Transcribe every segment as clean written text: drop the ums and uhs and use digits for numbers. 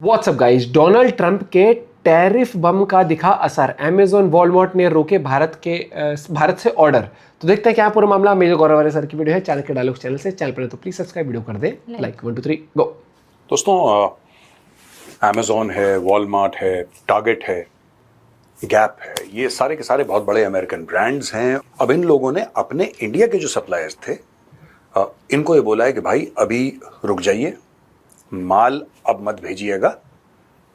WhatsApp guys, Donald Trump के tariff बम का दिखा असर। अमेजॉन वॉलमार्ट ने रोके भारत से ऑर्डर। तो देखते हैं क्या पूरा मामला। मेजर गौरव सर की वीडियो है चैनल के डायलॉग चैनल से। चैनल पर तो प्लीज सब्सक्राइब, वीडियो कर दे लाइक। 1 2 3 गो। दोस्तों, अमेजॉन है, वॉलमार्ट है, टारगेट है, गैप है, ये सारे के सारे बहुत बड़े अमेरिकन ब्रांड्स हैं। अब इन लोगों ने अपने इंडिया के जो सप्लायर्स थे इनको ये बोला है कि भाई अभी रुक जाइए, माल अब मत भेजिएगा,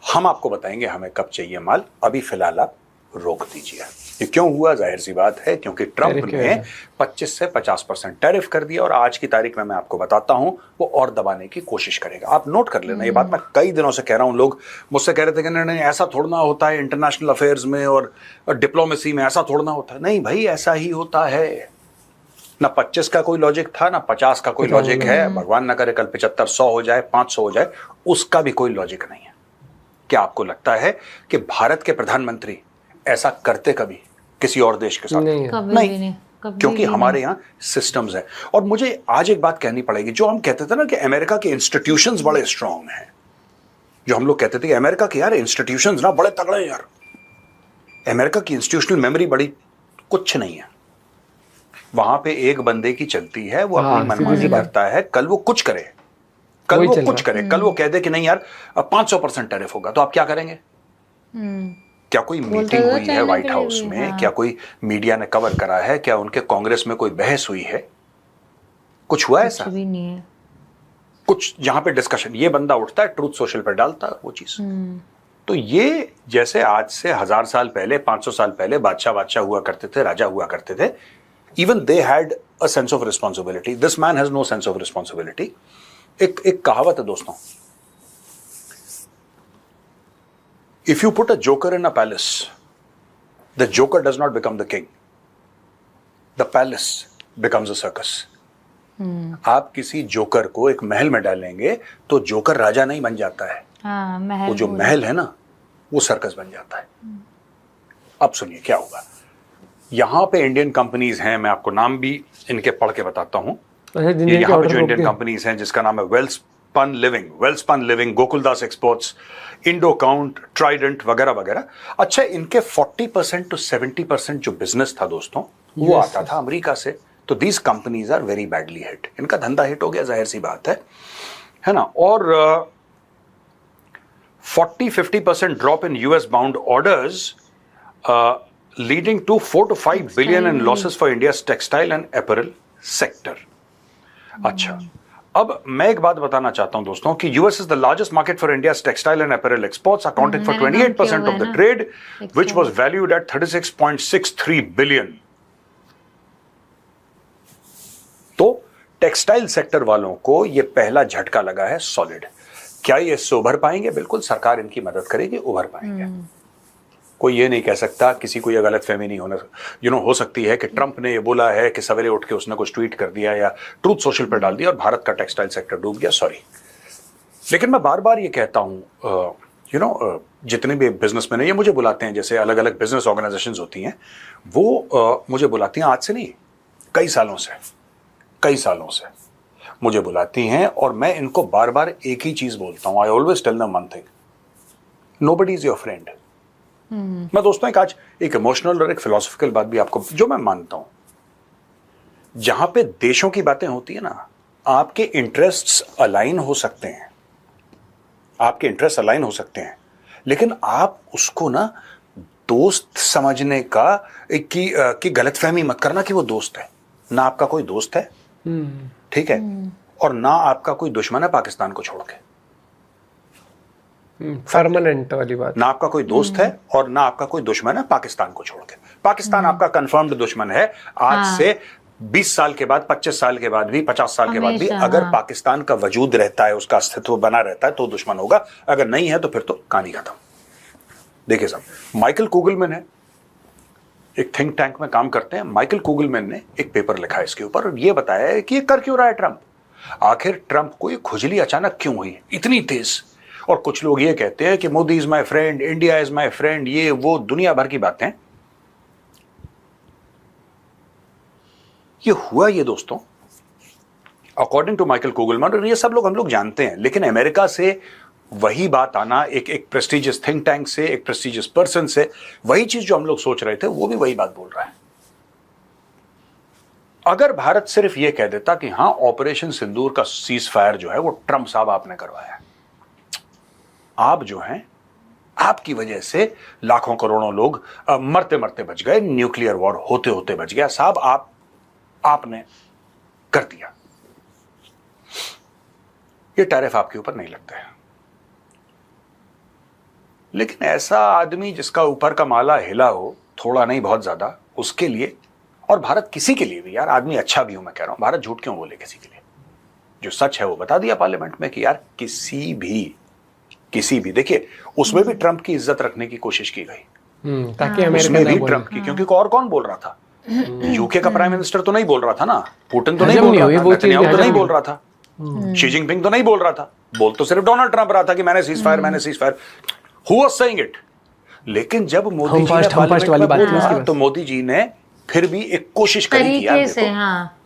हम आपको बताएंगे हमें कब चाहिए माल, अभी फिलहाल आप रोक दीजिए। ये क्यों हुआ? जाहिर सी बात है क्योंकि ट्रंप ने 25 से 50% टैरिफ कर दिया और आज की तारीख में मैं आपको बताता हूं वो और दबाने की कोशिश करेगा। आप नोट कर लेना, ये बात मैं कई दिनों से कह रहा हूं। लोग मुझसे कह रहे थे कि नहीं ऐसा थोड़ा होता है इंटरनेशनल अफेयर्स में और डिप्लोमेसी में, ऐसा थोड़ा होता है। नहीं भाई, ऐसा ही होता है। ना 25 का कोई लॉजिक था, ना 50 का कोई लॉजिक है। भगवान ना करे कल 75, 100 हो जाए, 500 हो जाए, उसका भी कोई लॉजिक नहीं है। क्या आपको लगता है कि भारत के प्रधानमंत्री ऐसा करते कभी किसी और देश के साथ? नहीं। क्योंकि हमारे यहाँ सिस्टम्स है। और मुझे आज एक बात कहनी पड़ेगी। जो हम कहते थे ना कि अमेरिका के इंस्टीट्यूशंस बड़े स्ट्रांग हैं, जो हम लोग कहते थे कि अमेरिका के यार इंस्टीट्यूशंस ना बड़े तगड़े हैं यार, अमेरिका की इंस्टीट्यूशनल मेमोरी बड़ी कुछ नहीं है। वहां पे एक बंदे की चलती है, वो अपनी मनमानी करता है। कल वो कुछ करे, कल वो कुछ करे, कल वो कह दे कि नहीं यार 500% टैरिफ होगा, तो आप क्या करेंगे? क्या कोई मीटिंग हुई है व्हाइट हाउस में? क्या कोई मीडिया ने कवर करा है? क्या उनके कांग्रेस में कोई बहस हुई है? कुछ हुआ ऐसा? भी नहीं है। कुछ जहां पे डिस्कशन, ये बंदा उठता है ट्रूथ सोशल पर डालता है वो चीज। तो ये जैसे आज से 1000 साल पहले, 500 साल पहले बादशाह हुआ करते थे, राजा हुआ करते थे, even they had a sense of responsibility. This man has no sense of responsibility. एक कहावत है दोस्तों, if you put a joker in a palace, the joker does not become the king. The palace becomes a circus. आप किसी joker को एक महल में डालेंगे तो जोकर राजा नहीं बन जाता है। महल, वो जो महल है ना, वो सर्कस बन जाता है। अब सुनिए क्या होगा। यहां पे इंडियन कंपनीज हैं, मैं आपको नाम भी इनके पढ़ के बताता हूं। यहां पे जो इंडियन कंपनीज हैं जिसका नाम है Welspun living, Gokuldas exports, Indo Count, Trident वगैरह वगैरह। अच्छा, इनके 40% to 70% जो बिजनेस था दोस्तों, वो आता था अमेरिका से। तो these companies are very badly hit. इनका धंधा हिट हो गया, जाहिर सी बात है ना। और 40-50% drop in US bound orders leading to 4 to 5 billion in losses for India's textile and apparel sector. अच्छा, अब मैं एक बात बताना चाहता हूं दोस्तों कि US is the largest market for India's textile and apparel exports, accounting for 28% of the trade, which was valued at 36.63 billion. तो टेक्सटाइल सेक्टर वालों को ये पहला झटका लगा है सॉलिड। क्या ये इससे उभर पाएंगे? बिल्कुल, सरकार इनकी मदद करेगी, उभर पाएंगे। कोई ये नहीं कह सकता, किसी को ये गलतफहमी नहीं होना हो सकती है कि ट्रंप ने ये बोला है कि सवेरे उठ के उसने कुछ ट्वीट कर दिया या ट्रूथ सोशल पर डाल दिया और भारत का टेक्सटाइल सेक्टर डूब गया। सॉरी, लेकिन मैं बार बार ये कहता हूं, जितने भी बिजनेसमैन हैं ये मुझे बुलाते हैं, जैसे अलग अलग बिजनेस ऑर्गेनाइजेशंस होती हैं, वो मुझे बुलाती हैं। आज से नहीं, कई सालों से मुझे बुलाती हैं और मैं इनको बार बार एक ही चीज बोलता हूं। I always tell them one thing, nobody is your friend. मैं दोस्तों आज एक इमोशनल और एक फिलोसॉफिकल बात भी आपको, जो मैं मानता हूं, जहां पे देशों की बातें होती है ना, आपके इंटरेस्ट्स अलाइन हो सकते हैं, लेकिन आप उसको ना दोस्त समझने का कि गलतफहमी मत करना कि वो दोस्त है। ना आपका कोई दोस्त है, ठीक है, और ना आपका कोई दुश्मन है पाकिस्तान को छोड़ के। परमानेंट वाली बात। ना आपका कोई दोस्त है और ना आपका कोई दुश्मन है पाकिस्तान को छोड़ के। पाकिस्तान आपका कंफर्म्ड दुश्मन है। आज से 20 साल के बाद, 25 साल के बाद भी, 50 साल के बाद भी, अगर पाकिस्तान का वजूद रहता है, उसका अस्तित्व बना रहता है, तो दुश्मन होगा। अगर नहीं है तो फिर तो कहानी खत्म। देखिए साहब, माइकल कुगलमैन है, एक थिंक टैंक में काम करते हैं। माइकल कुगलमैन ने एक पेपर लिखा है इसके ऊपर और ये बताया है कि ये कर क्यों रहा है ट्रंप। आखिर ट्रंप को ये खुजली अचानक क्यों हुई इतनी तेज। और कुछ लोग ये कहते हैं कि Modi is my friend, India is my friend, ये वो दुनिया भर की बातें। ये हुआ ये दोस्तों अकॉर्डिंग टू माइकल कुगलमैन, और ये सब लोग हम लोग जानते हैं, लेकिन अमेरिका से वही बात आना एक प्रेस्टिजियस थिंक टैंक से, एक प्रेस्टिजियस पर्सन से, वही चीज जो हम लोग सोच रहे थे वो भी वही बात बोल रहा है। अगर भारत सिर्फ ये कह देता कि हाँ ऑपरेशन सिंदूर का सीज फायर जो है वो ट्रंप साहब आपने करवाया, आप जो हैं आपकी वजह से लाखों करोड़ों लोग मरते मरते बच गए, न्यूक्लियर वॉर होते होते बच गया साहब, आपने कर दिया, ये टैरिफ आपके ऊपर नहीं लगता है। लेकिन ऐसा आदमी जिसका ऊपर का माला हिला हो, थोड़ा नहीं बहुत ज्यादा, उसके लिए, और भारत किसी के लिए भी यार, आदमी अच्छा भी हूं मैं कह रहा हूं, भारत झूठ क्यों बोले किसी के लिए? जो सच है वो बता दिया पार्लियामेंट में कि यार किसी भी देखिए उसमें भी ट्रंप की इज्जत रखने की कोशिश की गई, ताकि अमेरिका उसमें ना भी बोले। ट्रंप की, क्योंकि और कौन बोल रहा था? यूके का प्राइम मिनिस्टर तो नहीं बोल रहा था ना, पुतिन तो नहीं हजम बोल नहीं रहा हुई था, वो चीज़, नेतन्याहू तो हजम नहीं नहीं बोल रहा था, शी जिनपिंग तो नहीं बोल रहा था, बोल तो सिर्फ डोनाल्ड ट्रंप रहा था कि मैंने cease fire, who was saying it. लेकिन जब मोदी जी ने फर्स्ट वाली बात थी उसकी, तो मोदी जी ने फिर भी एक कोशिश करी कि यार तरीके से, देखो, हाँ,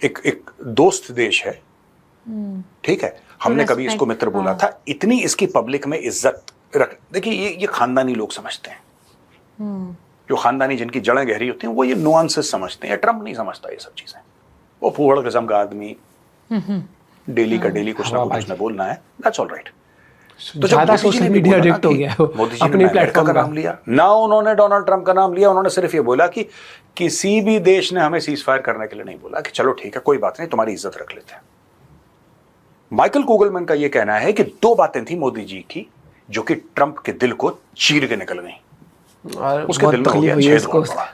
एक दोस्त देश है, ठीक है, हमने कभी इसको मित्र बोला था, इतनी इसकी पब्लिक में इज्जत रख, देखिए ये खानदानी लोग समझते हैं, जो खानदानी जिनकी जड़ें गहरी होती हैं वो ये नुआंसेस समझते हैं, ट्रंप नहीं समझता ये सब चीजें, वो फूहड़ किस्म का आदमी, डेली का डेली कुछ ना कुछ उसने बोलना है, दैट्स ऑल राइट। तो ज्यादा सोशल मीडिया एडिक्ट हो गया है वो, मोदी जी अपने ने अमेरिका प्लेटफॉर्म का का नाम लिया ना, उन्होंने डोनाल्ड ट्रंप का नाम लिया, उन्होंने सिर्फ ये बोला कि किसी भी देश ने हमें सीज फायर करने के लिए नहीं बोला, कि चलो ठीक है कोई बात नहीं, तुम्हारी इज्जत रख लेते हैं। माइकल कुगलमैन का यह कहना है कि दो बातें थी मोदी जी की जो कि ट्रंप के दिल को चीर के निकल गई, और उसके बहुत दिल में हो तकलीफ गया हुई छेद उसको, बहुत बड़ा,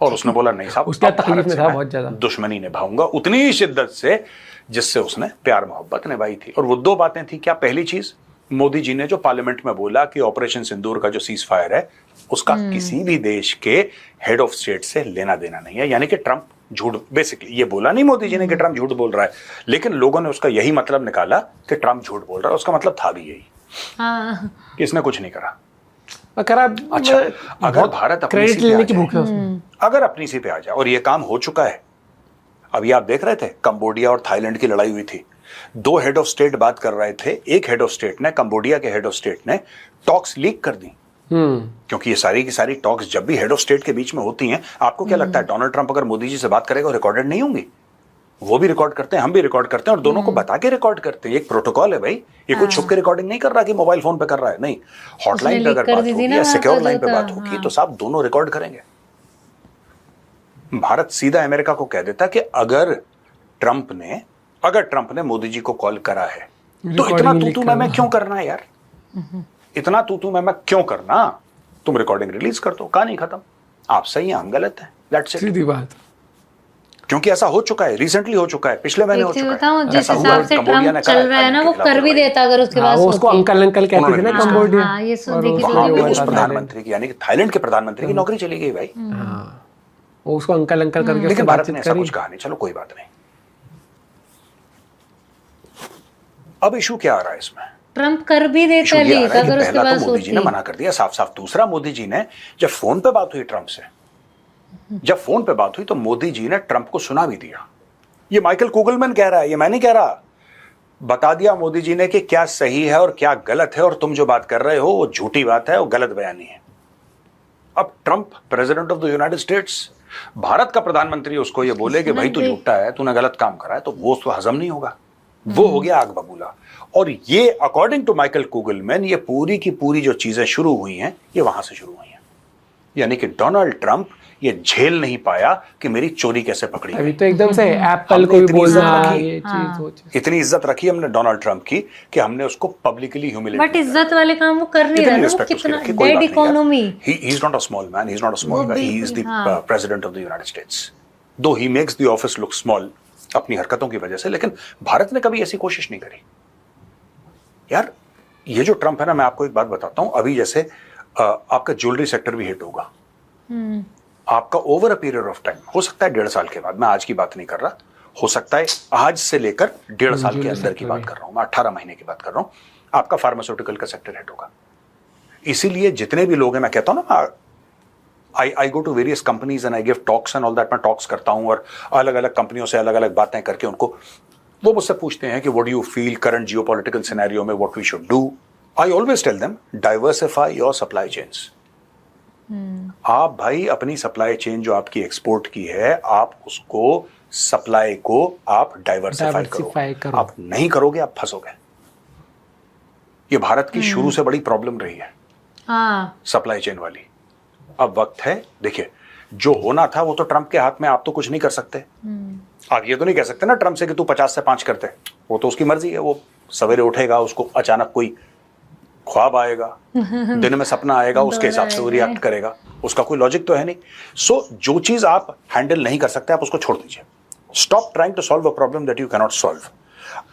और उसने बोला नहीं साहब, उसके अब तकलीफ भारत में से था मैं बहुत ज्यादा, दुश्मनी निभाऊंगा उतनी ही शिद्दत से जिससे उसने प्यार मोहब्बत निभाई थी। और वो दो बातें थी क्या? पहली चीज, मोदी जी ने जो पार्लियामेंट में बोला कि ऑपरेशन सिंदूर का जो सीज फायर है उसका किसी भी देश के हेड ऑफ स्टेट से लेना देना नहीं है, यानी कि ट्रंप झूठ, बेसिकली ये बोला नहीं मोदी जी ने कि ट्रंप झूठ बोल रहा है, लेकिन लोगों ने उसका यही मतलब निकाला कि ट्रंप झूठ बोल रहा है, उसका मतलब था भी यही कि इसने कुछ नहीं करा। अच्छा, अगर भारत अपनी क्रेडिट सी पे लेने आ की जाए, भूख है उसमें, अगर अपनी सी पे आ जाए, और ये काम हो चुका है, अभी आप देख रहे थे कंबोडिया और थाईलैंड की लड़ाई हुई थी, दो हेड ऑफ स्टेट बात कर रहे थे, एक हेड ऑफ स्टेट ने, कंबोडिया के हेड ऑफ स्टेट ने टॉक्स लीक कर दी, क्योंकि ये सारी की सारी टॉक्स जब भी हेड ऑफ स्टेट के बीच में होती हैं, आपको क्या लगता है डोनाल्ड ट्रंप अगर मोदी जी से बात करेगा रिकॉर्डेड नहीं होंगी? वो भी रिकॉर्ड करते हैं, हम भी रिकॉर्ड करते हैं, और दोनों को बता के रिकॉर्ड करते हैं, एक प्रोटोकॉल है भाई, ये कोई छुप के रिकॉर्डिंग नहीं कर रहा कि मोबाइल फोन पे कर रहा है, नहीं, हॉटलाइन पे अगर बात होगी या सिक्योर लाइन पे बात होगी तो साहब दोनों रिकॉर्ड करेंगे। भारत सीधा अमेरिका को कह देता कि अगर ट्रंप ने मोदी जी को कॉल करा है तो इतना तू मैं क्यों करना है यार, इतना तू मैं क्यों करना, तुम रिकॉर्डिंग रिलीज कर दो, कहानी खत्म, आप सही हैं हम गलत हैं, दैट्स इट। सीधी बात, क्योंकि ऐसा हो चुका है, रिसेंटली हो चुका है, पिछले महीने हो चुका है, जिस हिसाब से ट्रंप चल रहा है ना वो कर भी देता अगर उसके पास वो उसको अंकल अंकल कहते थे ना कंबोडिया, हाँ, ये सुन और देखी वो तो वहां ये पे भी उस हुआ। प्रधानमंत्री की, यानी कि थाईलैंड के प्रधानमंत्री की नौकरी चली गई भाई, वो उसको अंकल अंकल करके उससे लेकिन भारत ने बातचीत ऐसा करी। कुछ कहा नहीं, चलो कोई बात नहीं। अब इशू क्या आ रहा है इसमें? ट्रंप कर भी इशू देता ये आ लीक रहा है कि अगर उसके पहला पास तो मोदी जी ने होती। मना कर दिया साफ साफ, दूसरा मोदी जी ने जब फोन पे बात हुई ट्रंप से, जब फोन पे बात हुई तो मोदी जी ने ट्रंप को सुना भी दिया, ये माइकल कुगलमैन कह रहा है, ये मैं नहीं कह रहा, बता दिया मोदी जी ने कि क्या सही है और क्या गलत है, और तुम जो बात कर रहे हो वो झूठी बात है, वो गलत बयानी है। अब Trump president of the United states, Bharat का प्रधानमंत्री उसको ये बोले कि भाई तू झूठा है, तूने गलत काम करा है, तो वो उसको हजम नहीं होगा, वो हो गया आग बबूला। और ये अकॉर्डिंग टू माइकल कुगलमैन ये पूरी की पूरी जो चीजें शुरू हुई हैं ये वहां से शुरू हुई हैं, यानी कि डोनाल्ड ट्रंप ये झेल नहीं पाया कि मेरी चोरी कैसे पकड़ी अभी गई। तो एकदम से एप्पल हमने को भी इतनी बोलना इज्जत रखी, ये चीज वो चीज, इतनी इज्जत रखी हमने डोनाल्ड ट्रंप की कि हमने उसको पब्लिकली ह्यूमिलेट बट इज्जत वाले काम वो कर नहीं रहा ना, वो कितना dead economy. he is not a small man, he's not a small guy, he is the president of the United States, though he makes the office look small अपनी हरकतों की वजह से, लेकिन भारत ने कभी ऐसी कोशिश नहीं करी यार। ये जो ट्रंप है ना, मैं आपको एक बात बताता हूं, अभी जैसे आपका ज्वेलरी सेक्टर भी हिट होगा, आपका over a period of time, हो सकता है 1.5 साल के बाद, मैं आज की बात नहीं कर रहा, हो सकता है आज से लेकर 1.5 साल के अंदर की बात कर रहा हूं मैं, 18 महीने की बात कर रहा हूं, आपका फार्मास्यूटिकल का सेक्टर हिट होगा। इसीलिए जितने भी लोग हैं, मैं कहता हूं ना, I go to various companies and I give talks and all that, मैं टॉक्स करता हूं और अलग अलग कंपनियों से अलग अलग बातें करके उनको वो मुझसे पूछते हैं कि what do you feel current geopolitical scenario में, what we should do. I always tell them diversify your supply chains. आप भाई अपनी सप्लाई चेन जो आपकी एक्सपोर्ट की है, आप उसको सप्लाई को आप डाइवर्सिफाई करो। आप नहीं करोगे आप फंसोगे। ये भारत की शुरू से बड़ी प्रॉब्लम रही है सप्लाई चेन वाली। अब वक्त है, देखिए जो होना था वो तो ट्रंप के हाथ में, आप तो कुछ नहीं कर सकते। आप ये तो नहीं कह सकते ना ट्रंप से कि तू 50 से 5 करते, वो तो उसकी मर्जी है। वो सवेरे उठेगा, उसको अचानक कोई ख्वाब आएगा, दिन में सपना आएगा, उसके हिसाब से वो रिएक्ट करेगा। उसका कोई लॉजिक तो है नहीं। सो जो चीज आप हैंडल नहीं कर सकते आप उसको छोड़ दीजिए। Stop trying to solve a problem that you can not solve.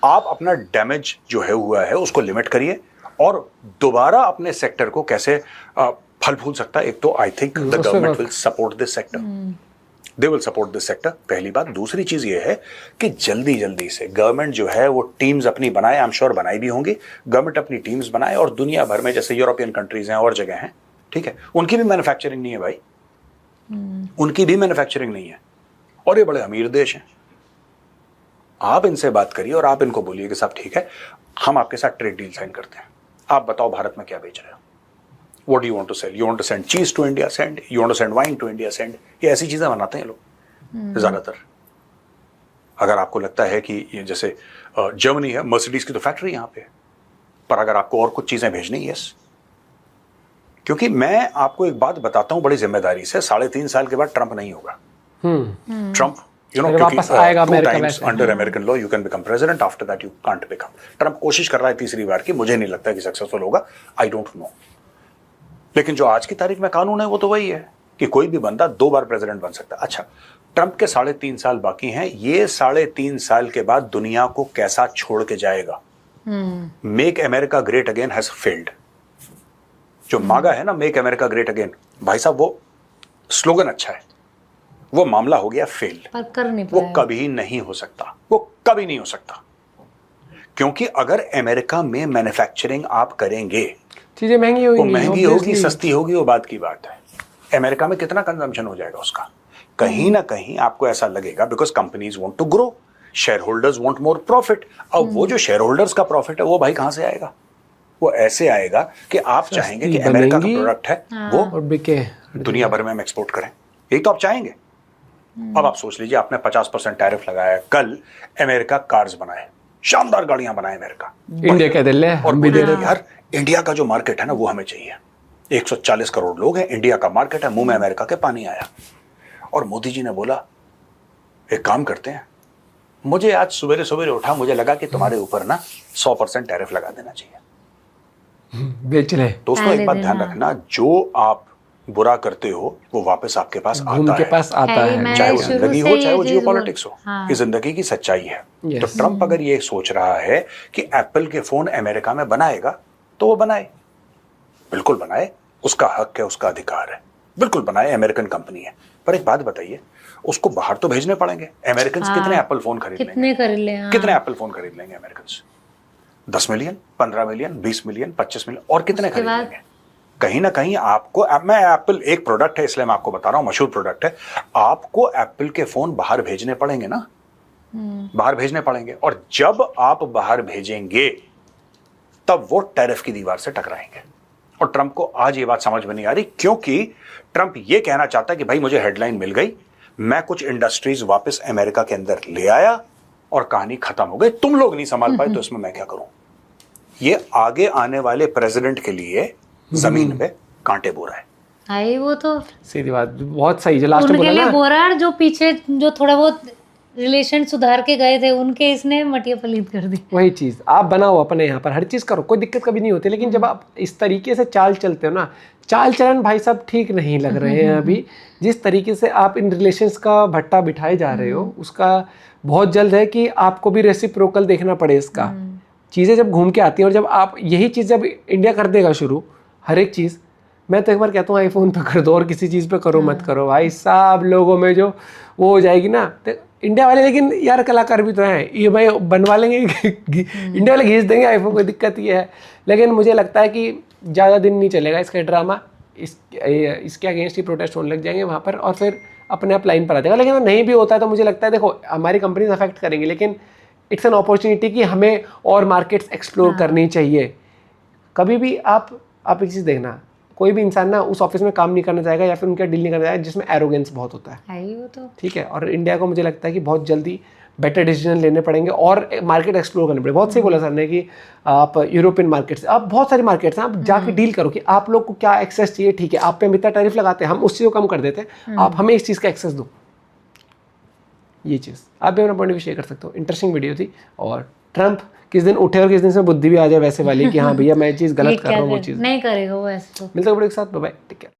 आप अपना डैमेज जो है हुआ है उसको लिमिट करिए और दोबारा अपने सेक्टर को कैसे फल फूल सकता है। एक तो I think the government will support this sector, they will support this sector, पहली बात। दूसरी चीज ये है कि जल्दी जल्दी से गवर्नमेंट जो है वो टीम्स अपनी बनाए, आई एम श्योर बनाई भी होंगी। गवर्नमेंट अपनी टीम्स बनाए और दुनिया भर में जैसे यूरोपियन कंट्रीज हैं और जगह हैं, ठीक है, उनकी भी मैन्युफैक्चरिंग नहीं है भाई, उनकी भी मैन्युफैक्चरिंग नहीं है और ये बड़े अमीर देश हैं। आप इनसे बात करिए और आप इनको बोलिए कि साहब ठीक है, हम आपके साथ ट्रेड डील साइन करते हैं, आप बताओ भारत में क्या बेच रहे हो, What do you want to sell? You want to send cheese to India? Send. You want to send wine to India? Send. ये ऐसी चीजें बनाते हैं लोग ज्यादातर। अगर आपको लगता है कि ये जैसे जर्मनी है, मर्सिडीज की तो फैक्ट्री यहाँ पे, पर अगर आपको और कुछ चीजें भेजनी, यस। क्योंकि मैं आपको एक बात बताता हूँ बड़ी जिम्मेदारी से, 3.5 साल के बाद ट्रंप नहीं होगा। ट्रंप वापस आएगा अमेरिका में। Under American law you can become president, after that you can't become. Trump कोशिश कर रहा है तीसरी बार की, मुझे नहीं लगता कि सक्सेसफुल होगा, आई डोंट नो। लेकिन जो आज की तारीख में कानून है वो तो वही है कि कोई भी बंदा 2 बार प्रेसिडेंट बन सकता है। अच्छा, ट्रंप के 3.5 साल बाकी हैं, ये 3.5 साल के बाद दुनिया को कैसा छोड़ के जाएगा। Make America great again has failed. जो मांगा है ना मेक अमेरिका ग्रेट अगेन, भाई साहब वो स्लोगन अच्छा है, वो मामला हो गया फेल। पर कर नहीं वो कभी नहीं हो सकता, वो कभी नहीं हो सकता। क्योंकि अगर अमेरिका में मैन्युफैक्चरिंग आप करेंगे, चीजें महंगी होगी, महंगी होगी, सस्ती होगी, वो बात की बात है। अमेरिका में कितना कंजम्पशन हो जाएगा उसका, कहीं ना कहीं आपको ऐसा लगेगा, because companies want to grow, shareholders want more profit. अब वो जो शेयर होल्डर्स का प्रॉफिट है वो भाई कहां से आएगा? वो ऐसे आएगा कि आप चाहेंगे कि अमेरिका का प्रोडक्ट है वो और बिके, दुनिया भर में हम एक्सपोर्ट करें, यही तो आप चाहेंगे। अब आप सोच लीजिए, आपने 50% टैरिफ लगाया, कल अमेरिका कार्स बनाए, शानदार गाड़ियां बनाए अमेरिका, इंडिया कह दे और भी दे यार इंडिया का जो मार्केट है ना वो हमें चाहिए। 140 करोड़ लोग हैं, इंडिया का मार्केट है। मुंह में अमेरिका के पानी आया और मोदी जी ने बोला एक काम करते हैं, मुझे आज सवेरे सवेरे उठा, मुझे लगा कि तुम्हारे ऊपर ना 100% टैरिफ लगा देना चाहिए। बेच ले। दोस्तों एक बात ध्यान रखना, जो आप बुरा करते हो वो वापस आपके पास आता है, पास आता है, चाहे वो जिंदगी हो चाहे वो जियोपॉलिटिक्स हो। ये जिंदगी की सच्चाई है। तो ट्रंप अगर ये सोच रहा है कि एप्पल के फोन अमेरिका में बनाएगा तो वो बनाए, बिल्कुल बनाए, उसका हक है, उसका अधिकार है, बिल्कुल बनाए, अमेरिकन कंपनी है। पर एक बात बताइए, उसको बाहर तो भेजने पड़ेंगे। अमेरिकन कितने एप्पल फोन खरीद लेंगे? कितने एप्पल फोन खरीद लेंगे American? 10 million, 15 million, 20 million, 25 million, और कितने खरीद लेंगे? कहीं ना कहीं आपको, मैं एप्पल एक प्रोडक्ट है इसलिए मैं आपको बता रहा हूं, मशहूर प्रोडक्ट है, आपको एप्पल के फोन बाहर भेजने पड़ेंगे ना, बाहर भेजने पड़ेंगे। और जब आप बाहर भेजेंगे तब वो टैरिफ की दीवार से टकराएंगे। और ट्रंप को आज ये बात समझ में नहीं आ रही, क्योंकि ट्रंप ये कहना चाहता है कि भाई मुझे हेडलाइन मिल गई, मैं कुछ इंडस्ट्रीज वापस अमेरिका के अंदर ले आया और कहानी खत्म हो गई, तुम लोग नहीं संभाल पाए तो इसमें मैं क्या करूं। ये आगे आने वाले प्रेसिडेंट के लिए जमीन पे कांटे बोरा है। आई वो तो सीधी बात, बहुत सही जो लास्ट में उनके बोला लिए ना, बोरा है, जो पीछे जो थोड़ा बहुत रिलेशन सुधार के गए थे उनके इसने मटिया पलीत कर दी। वही चीज आप बनाओ अपने यहाँ पर, हर चीज करो, कोई दिक्कत कभी नहीं होती। लेकिन जब आप इस तरीके से चाल चलते हो ना, चाल चलन भाई साहब ठीक नहीं लग रहे हैं अभी। जिस तरीके से आप इन रिलेशंस का भट्टा बिठाए जा रहे हो, उसका बहुत जल्द है कि आपको भी रेसिप्रोकल देखना पड़े इसका। चीज़ें जब घूम के आती हैं और जब आप यही चीज़ जब इंडिया कर देगा शुरू हर एक चीज़, मैं तो एक बार कहता हूँ आईफोन पे कर दो और किसी चीज़ पे करो मत करो भाई साहब, लोगों में जो वो हो जाएगी ना, तो इंडिया वाले, लेकिन यार कलाकार भी तो हैं, ये भाई बनवा लेंगे इंडिया वाले घींच देंगे आईफोन, कोई दिक्कत ये है। लेकिन मुझे लगता है कि ज़्यादा दिन नहीं चलेगा इसका ड्रामा, इसके अगेंस्ट ही प्रोटेस्ट होने लग जाएंगे वहाँ पर और फिर अपने आप लाइन पर आ जाएगा। लेकिन नहीं भी होता है तो मुझे लगता है देखो हमारी कंपनीज अफेक्ट करेंगी, लेकिन इट्स एन अपॉर्चुनिटी कि हमें और मार्केट्स एक्सप्लोर करनी चाहिए। कभी भी आप एक चीज़ देखना, कोई भी इंसान ना उस ऑफिस में काम नहीं करना चाहेगा या फिर उनका डील नहीं करना चाहेगा जिसमें एरोगेंस बहुत होता है ही वो तो। ठीक है। और इंडिया को मुझे लगता है कि बहुत जल्दी बेटर डिसीजन लेने पड़ेंगे और मार्केट एक्सप्लोर करने पड़ेंगे। बहुत सही बोला सर ने कि आप यूरोपियन मार्केट से, आप बहुत सारी मार्केट्स हैं, आप जाके डील करो कि आप लोग को क्या एक्सेस चाहिए। ठीक है, आप पे हम इतना टैरिफ लगाते हैं, हम उस चीज़ को कम कर देते हैं, आप हमें इस चीज़ का एक्सेस दो। ये चीज़ आप भी अपना पॉइंट ऑफ व्यू शेयर कर सकते हो। इंटरेस्टिंग वीडियो थी। और ट्रम्प किस दिन उठे और किस दिन से बुद्धि भी आ जाए वैसे वाली कि हाँ भैया मैं ये चीज़ गलत कर रहा हूँ, वो चीज़ नहीं करेगा वो ऐसे तो। मिलते हैं एक साथ। Bye bye, take care.